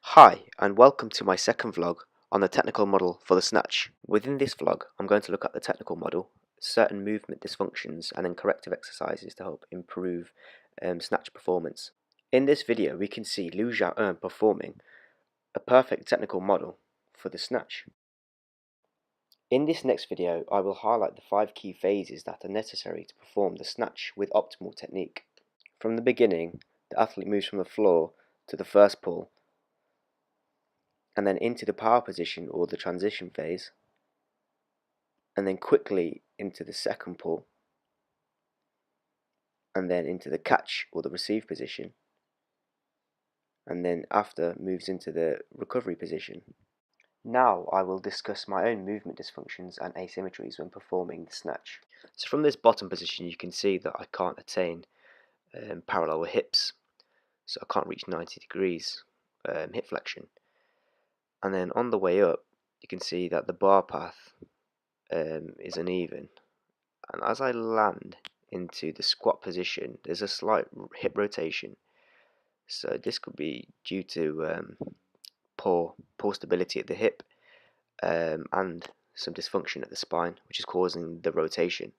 Hi, and welcome to my second vlog on the technical model for the Snatch. Within this vlog, I'm going to look at the technical model, certain movement dysfunctions, and then corrective exercises to help improve Snatch performance. In this video, we can see Liu Xiao'en performing a perfect technical model for the Snatch. In this next video, I will highlight the 5 key phases that are necessary to perform the Snatch with optimal technique. From the beginning, the athlete moves from the floor to the first pull, and then into the power position or the transition phase, and then quickly into the second pull, and then into the catch or the receive position, and then after moves into the recovery position. Now I will discuss my own movement dysfunctions and asymmetries when performing the Snatch. So from this bottom position you can see that I can't attain parallel hips, so I can't reach 90 degrees hip flexion. And then on the way up you can see that the bar path is uneven, and as I land into the squat position there's a slight hip rotation, so this could be due to poor stability at the hip and some dysfunction at the spine, which is causing the rotation,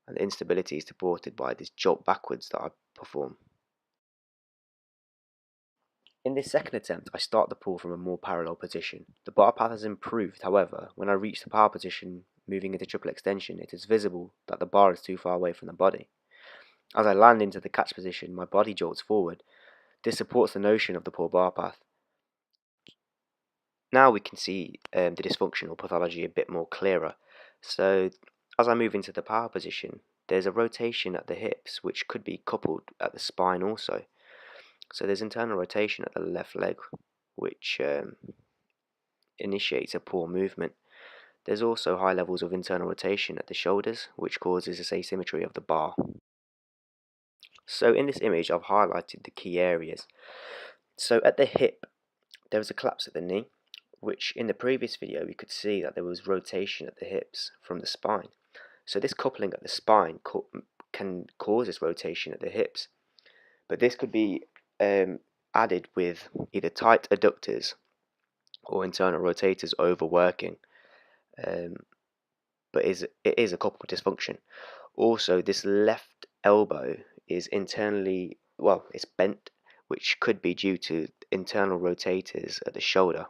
and the instability is supported by this jolt backwards that I perform. In this second attempt, I start the pull from a more parallel position. The bar path has improved, however, when I reach the power position moving into triple extension, it is visible that the bar is too far away from the body. As I land into the catch position, my body jolts forward. This supports the notion of the poor bar path. Now we can see the dysfunctional pathology a bit more clearer. So as I move into the power position, there's a rotation at the hips which could be coupled at the spine also. So there's internal rotation at the left leg which initiates a poor movement. There's also high levels of internal rotation at the shoulders which causes this asymmetry of the bar. So in this image I've highlighted the key areas. So at the hip there is a collapse at the knee, which in the previous video we could see that there was rotation at the hips from the spine. So this coupling at the spine can cause this rotation at the hips, but this could be added with either tight adductors or internal rotators overworking, but it is a coupled dysfunction. Also, this left elbow is internally, well, it's bent, which could be due to internal rotators at the shoulder,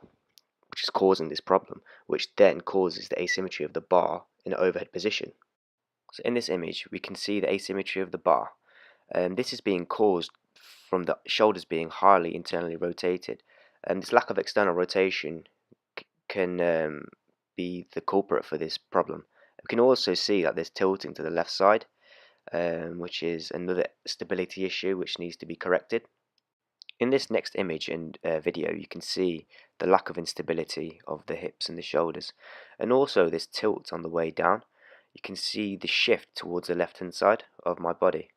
which is causing this problem, which then causes the asymmetry of the bar in an overhead position. So in this image we can see the asymmetry of the bar, and this is being caused from the shoulders being highly internally rotated, and this lack of external rotation can be the culprit for this problem. We can also see that there's tilting to the left side, which is another stability issue which needs to be corrected. In this next image and video you can see the lack of instability of the hips and the shoulders, and also this tilt on the way down. You can see the shift towards the left hand side of my body.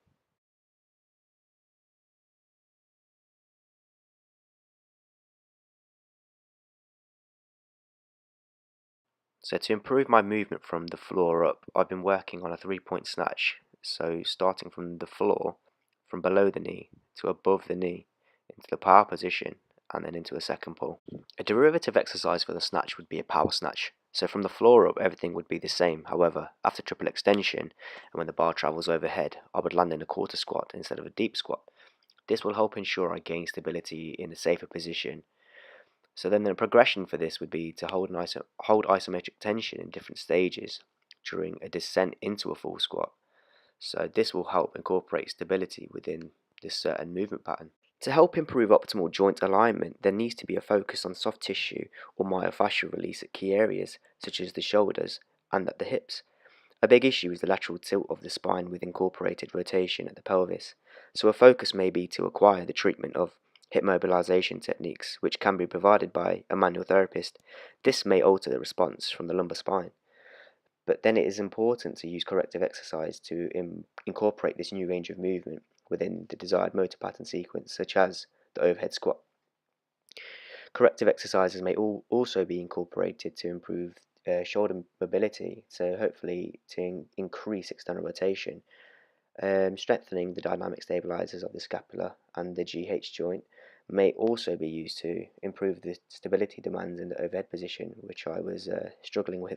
So to improve my movement from the floor up, I've been working on a 3-point snatch, so starting from the floor, from below the knee to above the knee, into the power position, and then into a second pull. A derivative exercise for the snatch would be a power snatch. So from the floor up everything would be the same, however after triple extension and when the bar travels overhead I would land in a quarter squat instead of a deep squat. This will help ensure I gain stability in a safer position. So then the progression for this would be to hold isometric tension in different stages during a descent into a full squat. So this will help incorporate stability within this certain movement pattern. To help improve optimal joint alignment, there needs to be a focus on soft tissue or myofascial release at key areas, such as the shoulders and at the hips. A big issue is the lateral tilt of the spine with incorporated rotation at the pelvis, so a focus may be to acquire the treatment of hip mobilization techniques, which can be provided by a manual therapist. This may alter the response from the lumbar spine. But then it is important to use corrective exercise to incorporate this new range of movement within the desired motor pattern sequence, such as the overhead squat. Corrective exercises may also be incorporated to improve shoulder mobility, so hopefully to increase external rotation, strengthening the dynamic stabilizers of the scapula and the GH joint, may also be used to improve the stability demands in the overhead position, which I was struggling with.